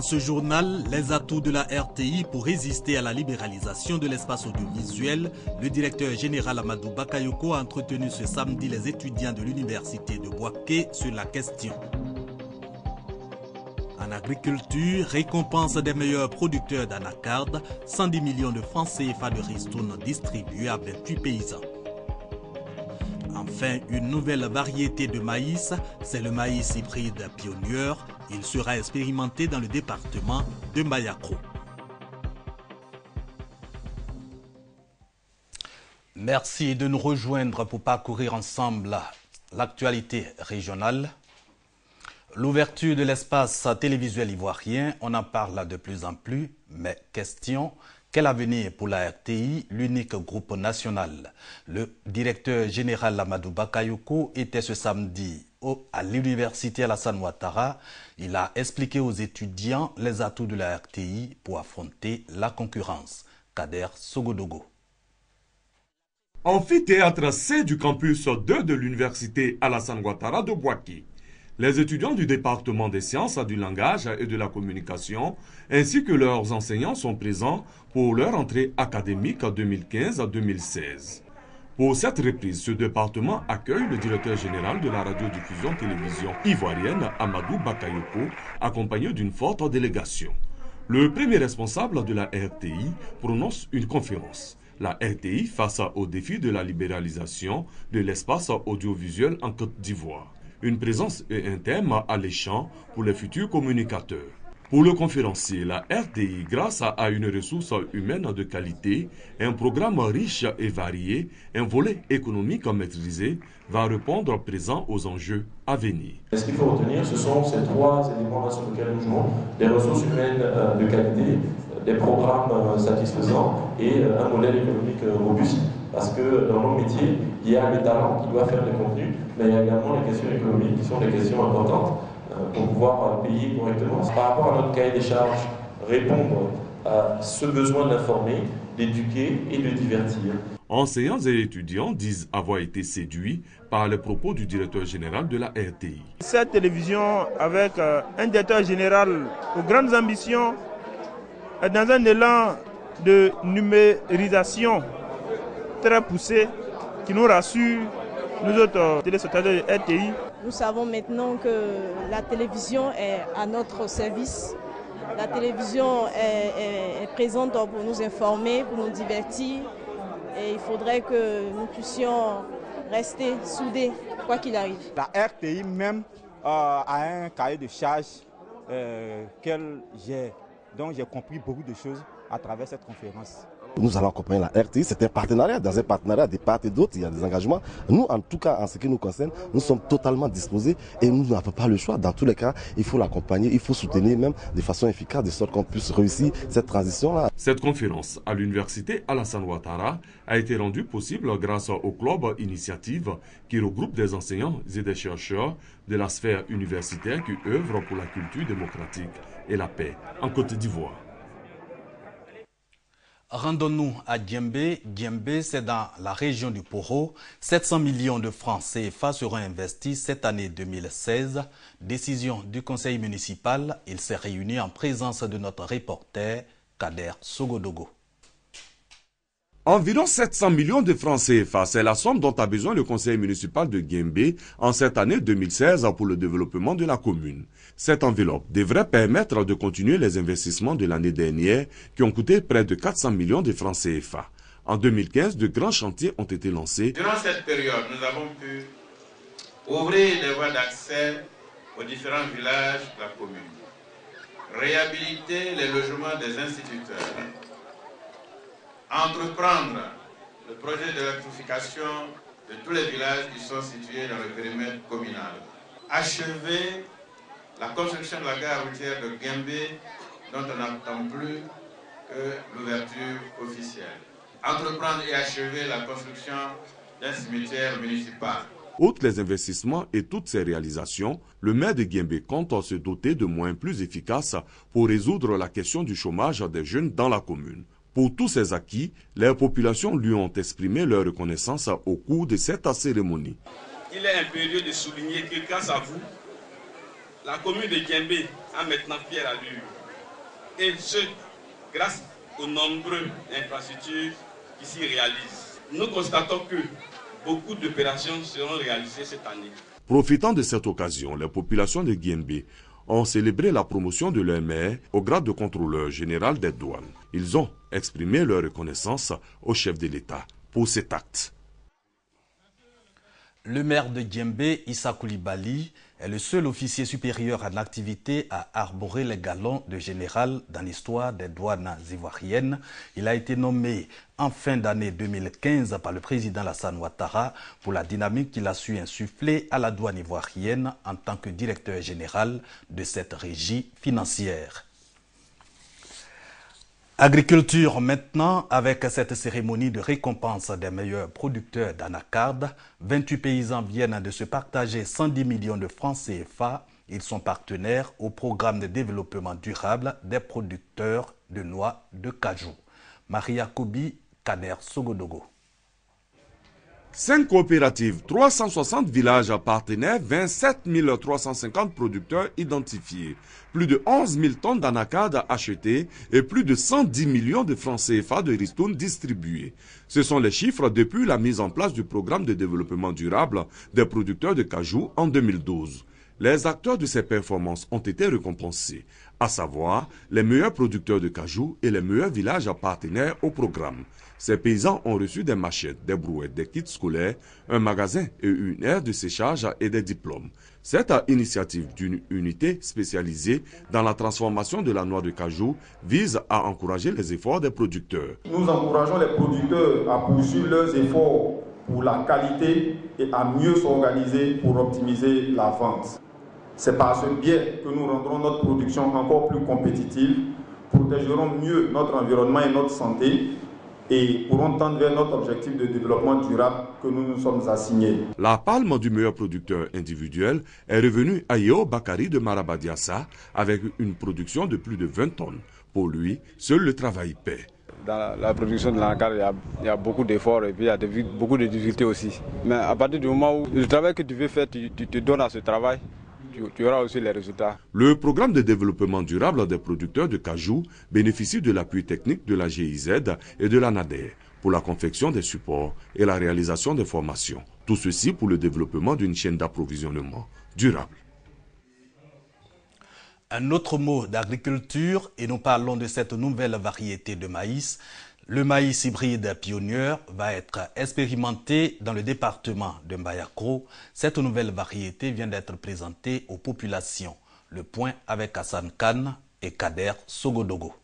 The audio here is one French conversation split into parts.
ce journal, les atouts de la RTI pour résister à la libéralisation de l'espace audiovisuel, le directeur général Amadou Bakayoko a entretenu ce samedi les étudiants de l'université de Bouaké sur la question. En agriculture, récompense des meilleurs producteurs d'anacarde, 110 millions de francs CFA de ristournes distribués à 28 paysans. Enfin, une nouvelle variété de maïs, c'est le maïs hybride pionnier. Il sera expérimenté dans le département de Mayakro. Merci de nous rejoindre pour parcourir ensemble l'actualité régionale. L'ouverture de l'espace télévisuel ivoirien, on en parle de plus en plus, mais question, quel avenir pour la RTI, l'unique groupe national? Le directeur général Amadou Bakayoko était ce samedi à l'université Alassane Ouattara. Il a expliqué aux étudiants les atouts de la RTI pour affronter la concurrence. Kader Sogodogo. Amphithéâtre C du campus 2 de l'université Alassane Ouattara de Bouaké. Les étudiants du département des sciences du langage et de la communication, ainsi que leurs enseignants sont présents pour leur entrée académique 2015-2016. Pour cette reprise, ce département accueille le directeur général de la radiodiffusion-télévision ivoirienne, Amadou Bakayoko, accompagné d'une forte délégation. Le premier responsable de la RTI prononce une conférence. La RTI face au défi de la libéralisation de l'espace audiovisuel en Côte d'Ivoire. Une présence et un thème alléchant pour les futurs communicateurs. Pour le conférencier, la RTI, grâce à une ressource humaine de qualité, un programme riche et varié, un volet économique maîtrisé, va répondre présent aux enjeux à venir. Ce qu'il faut retenir, ce sont ces trois éléments sur lesquels nous jouons, des ressources humaines de qualité, des programmes satisfaisants et un modèle économique robuste. Parce que dans nos métiers, il y a les talents qui doivent faire des contenus, mais il y a également les questions économiques qui sont des questions importantes pour pouvoir payer correctement. Par rapport à notre cahier des charges, répondre à ce besoin d'informer, d'éduquer et de divertir. Enseignants et étudiants disent avoir été séduits par les propos du directeur général de la RTI. Cette télévision, avec un directeur général aux grandes ambitions, est dans un élan de numérisation très poussé, qui nous rassure, nous autres téléspectateurs de RTI. Nous savons maintenant que la télévision est à notre service. La télévision est présente pour nous informer, pour nous divertir. Et il faudrait que nous puissions rester soudés, quoi qu'il arrive. La RTI même a un cahier de charges dont j'ai compris beaucoup de choses à travers cette conférence. Nous allons accompagner la RTI, c'est un partenariat. Dans un partenariat, des parts et d'autres, il y a des engagements. Nous, en tout cas, en ce qui nous concerne, nous sommes totalement disposés et nous n'avons pas le choix. Dans tous les cas, il faut l'accompagner, il faut soutenir même de façon efficace, de sorte qu'on puisse réussir cette transition-là. Cette conférence à l'université Alassane Ouattara a été rendue possible grâce au Club Initiative qui regroupe des enseignants et des chercheurs de la sphère universitaire qui œuvrent pour la culture démocratique et la paix en Côte d'Ivoire. Rendons-nous à Djembé. Djembé, c'est dans la région du Poro. 700 millions de francs CFA seront investis cette année 2016. Décision du conseil municipal. Il s'est réuni en présence de notre reporter Kader Sogodogo. Environ 700 millions de francs CFA, c'est la somme dont a besoin le conseil municipal de Djembé en cette année 2016 pour le développement de la commune. Cette enveloppe devrait permettre de continuer les investissements de l'année dernière qui ont coûté près de 400 millions de francs CFA. En 2015, de grands chantiers ont été lancés. Durant cette période, nous avons pu ouvrir les voies d'accès aux différents villages de la commune, réhabiliter les logements des instituteurs, entreprendre le projet d'électrification de tous les villages qui sont situés dans le périmètre communal, achever la construction de la gare routière de Djembé, dont on n'attend plus que l'ouverture officielle, entreprendre et achever la construction d'un cimetière municipal. Outre les investissements et toutes ces réalisations, le maire de Djembé compte se doter de moyens plus efficaces pour résoudre la question du chômage des jeunes dans la commune. Pour tous ces acquis, les populations lui ont exprimé leur reconnaissance au cours de cette cérémonie. Il est impérieux de souligner que grâce à vous, la commune de Djembé a maintenant fière allure. Et ce, grâce aux nombreuses infrastructures qui s'y réalisent. Nous constatons que beaucoup d'opérations seront réalisées cette année. Profitant de cette occasion, les populations de Guembé ont célébré la promotion de leur maire au grade de contrôleur général des douanes. Ils ont exprimé leur reconnaissance au chef de l'État pour cet acte. Le maire de Guembé, Issa Koulibaly, est le seul officier supérieur en activité à arborer les galons de général dans l'histoire des douanes ivoiriennes. Il a été nommé en fin d'année 2015 par le président Alassane Ouattara pour la dynamique qu'il a su insuffler à la douane ivoirienne en tant que directeur général de cette régie financière. Agriculture maintenant, avec cette cérémonie de récompense des meilleurs producteurs d'anacarde. 28 paysans viennent de se partager 110 millions de francs CFA. Ils sont partenaires au programme de développement durable des producteurs de noix de cajou. Maria Kobi, Kader Sogodogo. 5 coopératives, 360 villages partenaires, 27 350 producteurs identifiés, plus de 11 000 tonnes d'anacarde achetées et plus de 110 millions de francs CFA de ristournes distribués. Ce sont les chiffres depuis la mise en place du programme de développement durable des producteurs de cajou en 2012. Les acteurs de ces performances ont été récompensés, à savoir les meilleurs producteurs de cajou et les meilleurs villages partenaires au programme. Ces paysans ont reçu des machettes, des brouettes, des kits scolaires, un magasin et une aire de séchage et des diplômes. Cette initiative d'une unité spécialisée dans la transformation de la noix de cajou vise à encourager les efforts des producteurs. Nous encourageons les producteurs à poursuivre leurs efforts pour la qualité et à mieux s'organiser pour optimiser la vente. C'est par ce biais que nous rendrons notre production encore plus compétitive, protégerons mieux notre environnement et notre santé et pourront tendre vers notre objectif de développement durable que nous nous sommes assignés. La palme du meilleur producteur individuel est revenue à Yeo Bakari de Marabadiassa avec une production de plus de 20 tonnes. Pour lui, seul le travail paie. Dans la production de l'anacarde, il y a beaucoup d'efforts et puis il y a beaucoup de difficultés aussi. Mais à partir du moment où le travail que tu veux faire, tu te donnes à ce travail, tu auras aussi les résultats. Le programme de développement durable des producteurs de cajou bénéficie de l'appui technique de la GIZ et de la NADER pour la confection des supports et la réalisation des formations. Tout ceci pour le développement d'une chaîne d'approvisionnement durable. Un autre mot d'agriculture et nous parlons de cette nouvelle variété de maïs. Le maïs hybride Pionnier va être expérimenté dans le département de Mbayakro. Cette nouvelle variété vient d'être présentée aux populations. Le point avec Hassan Khan et Kader Sogodogo.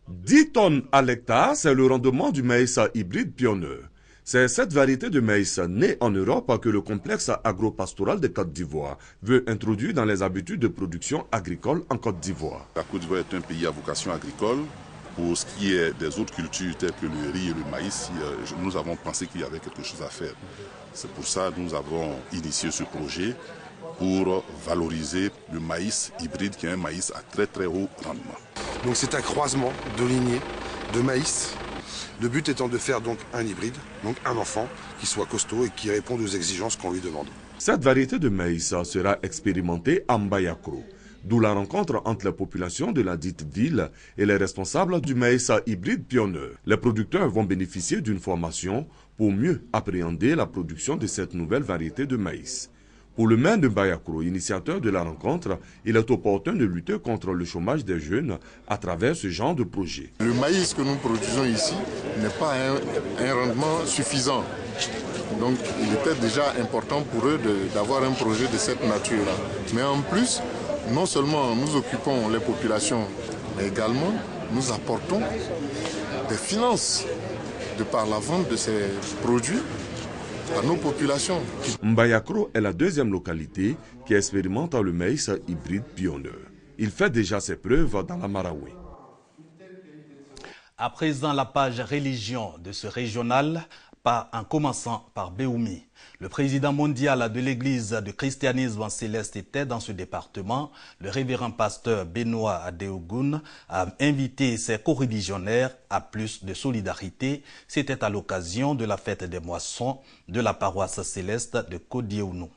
10 tonnes à l'hectare, c'est le rendement du maïs hybride Pionnier. C'est cette variété de maïs née en Europe que le complexe agropastoral de Côte d'Ivoire veut introduire dans les habitudes de production agricole en Côte d'Ivoire. La Côte d'Ivoire est un pays à vocation agricole. Pour ce qui est des autres cultures telles que le riz et le maïs, nous avons pensé qu'il y avait quelque chose à faire. C'est pour ça que nous avons initié ce projet pour valoriser le maïs hybride qui est un maïs à très très haut rendement. Donc c'est un croisement de lignées de maïs. Le but étant de faire donc un hybride, donc un enfant qui soit costaud et qui réponde aux exigences qu'on lui demande. Cette variété de maïs sera expérimentée à Mbayakro, d'où la rencontre entre la population de la dite ville et les responsables du maïs hybride Pionnier. Les producteurs vont bénéficier d'une formation pour mieux appréhender la production de cette nouvelle variété de maïs. Pour le maire de Mbayakro, initiateur de la rencontre, il est opportun de lutter contre le chômage des jeunes à travers ce genre de projet. Le maïs que nous produisons ici n'est pas un rendement suffisant. Donc il était déjà important pour eux d'avoir un projet de cette nature-là. Mais en plus, non seulement nous occupons les populations, mais également nous apportons des finances de par la vente de ces produits à nos populations. Mbayakro est la deuxième localité qui expérimente le maïs hybride Pionnier. Il fait déjà ses preuves dans la Marawi. À présent, la page religion de ce régional, en commençant par Béoumi. Le président mondial de l'église de christianisme céleste était dans ce département. Le révérend pasteur Benoît Adeogun a invité ses coreligionnaires à plus de solidarité. C'était à l'occasion de la fête des moissons de la paroisse céleste de Kodiounou.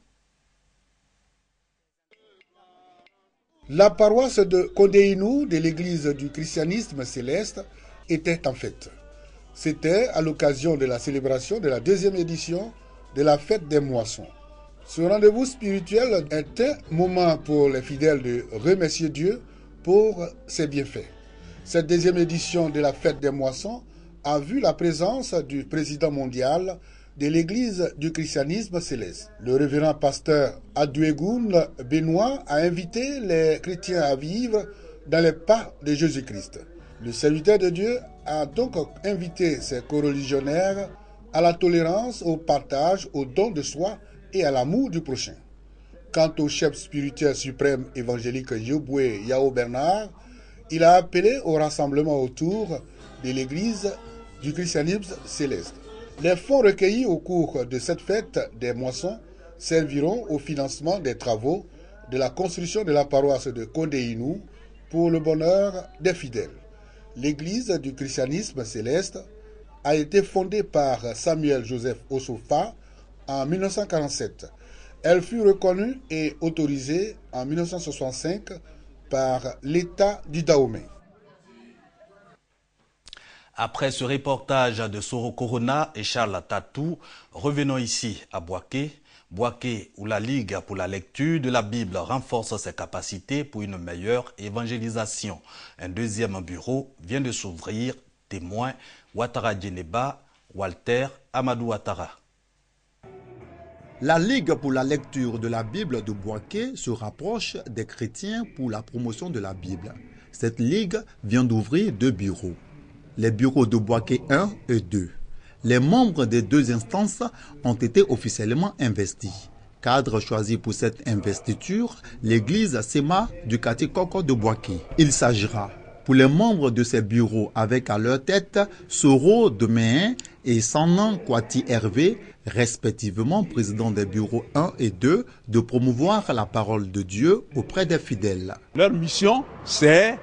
La paroisse de Kondeinou de l'église du christianisme céleste était en fête. C'était à l'occasion de la célébration de la 2e édition de la fête des moissons. Ce rendez-vous spirituel est un moment pour les fidèles de remercier Dieu pour ses bienfaits. Cette 2e édition de la fête des moissons a vu la présence du président mondial de l'église du christianisme céleste. Le révérend pasteur Adouegoun Benoît a invité les chrétiens à vivre dans les pas de Jésus-Christ. Le serviteur de Dieu a donc invité ses coreligionnaires à la tolérance, au partage, au don de soi et à l'amour du prochain. Quant au chef spirituel suprême évangélique Yoboué Yao Bernard, il a appelé au rassemblement autour de l'église du christianisme céleste. Les fonds recueillis au cours de cette fête des moissons serviront au financement des travaux de la construction de la paroisse de Kondeinou pour le bonheur des fidèles. L'église du christianisme céleste a été fondée par Samuel Joseph Osofa en 1947. Elle fut reconnue et autorisée en 1965 par l'État du Dahomey. Après ce reportage de Soro Corona et Charles Tatou, revenons ici à Boaké. Boaké, où la Ligue pour la lecture de la Bible renforce ses capacités pour une meilleure évangélisation. Un 2e bureau vient de s'ouvrir. Témoin Ouattara Djeneba, Walter Amadou Ouattara. La Ligue pour la lecture de la Bible de Boaké se rapproche des chrétiens pour la promotion de la Bible. Cette Ligue vient d'ouvrir 2 bureaux. Les bureaux de Boaké 1 et 2. Les membres des 2 instances ont été officiellement investis. Cadre choisi pour cette investiture, l'église Sema du quartier Koko de Boaké. Il s'agira pour les membres de ces bureaux avec à leur tête Soro Deméen et Sanan Kwati Hervé, respectivement président des bureaux 1 et 2, de promouvoir la parole de Dieu auprès des fidèles. Leur mission, c'est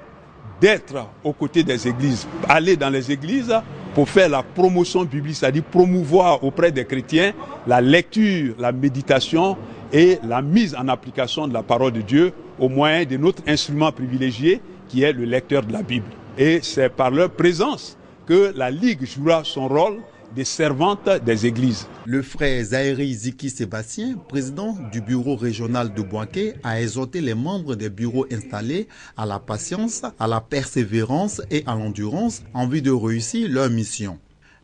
d'être aux côtés des églises, aller dans les églises pour faire la promotion biblique, c'est-à-dire promouvoir auprès des chrétiens la lecture, la méditation et la mise en application de la parole de Dieu au moyen de notre instrument privilégié qui est le lecteur de la Bible. Et c'est par leur présence que la Ligue jouera son rôle des servantes des églises. Le frère Zahiri Ziki Sébastien, président du bureau régional de Boaké, a exhorté les membres des bureaux installés à la patience, à la persévérance et à l'endurance en vue de réussir leur mission.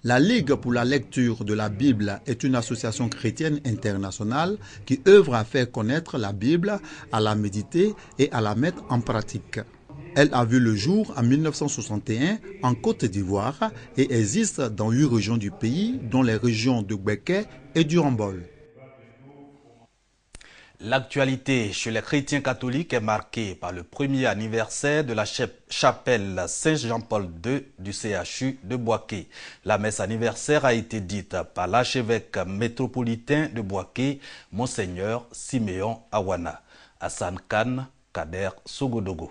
La Ligue pour la lecture de la Bible est une association chrétienne internationale qui œuvre à faire connaître la Bible, à la méditer et à la mettre en pratique. Elle a vu le jour en 1961 en Côte d'Ivoire et existe dans 8 régions du pays, dont les régions de Béké et du Rambol. L'actualité chez les chrétiens catholiques est marquée par le premier anniversaire de la chapelle Saint-Jean-Paul II du CHU de Boaké. La messe anniversaire a été dite par l'archevêque métropolitain de Boaké, Monseigneur Siméon Awana. Hassan Khan, Kader Sogodogo.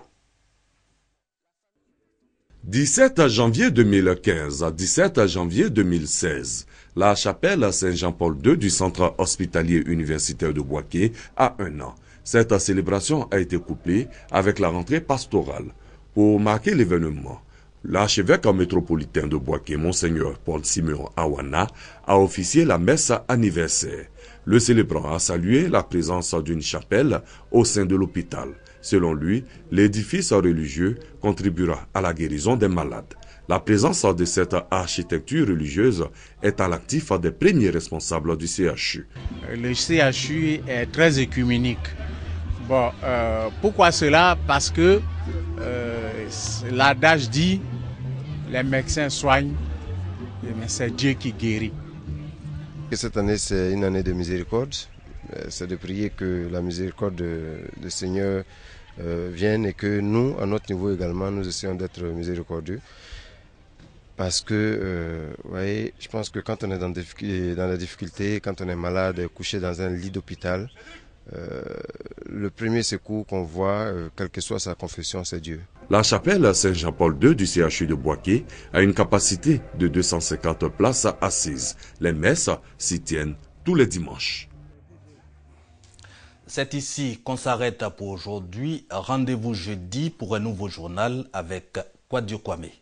17 janvier 2015 à 17 janvier 2016, la chapelle Saint-Jean-Paul II du centre hospitalier universitaire de Boaké a 1 an. Cette célébration a été couplée avec la rentrée pastorale. Pour marquer l'événement, l'archevêque métropolitain de Boaké, Monseigneur Paul Siméon Awana, a officié la messe anniversaire. Le célébrant a salué la présence d'une chapelle au sein de l'hôpital. Selon lui, l'édifice religieux contribuera à la guérison des malades. La présence de cette architecture religieuse est à l'actif des premiers responsables du CHU. Le CHU est très œcuménique. Pourquoi cela? Parce que l'adage dit les médecins soignent, mais c'est Dieu qui guérit. Cette année, c'est une année de miséricorde. C'est de prier que la miséricorde du Seigneur vienne et que nous, à notre niveau également, nous essayons d'être miséricordieux. Parce que, voyez, je pense que quand on est dans la difficulté, quand on est malade, couché dans un lit d'hôpital, le premier secours qu'on voit, quelle que soit sa confession, c'est Dieu. La chapelle Saint-Jean-Paul II du CHU de Boaké a une capacité de 250 places assises. Les messes s'y tiennent tous les dimanches. C'est ici qu'on s'arrête pour aujourd'hui. Rendez-vous jeudi pour un nouveau journal avec Kwadio Kwame.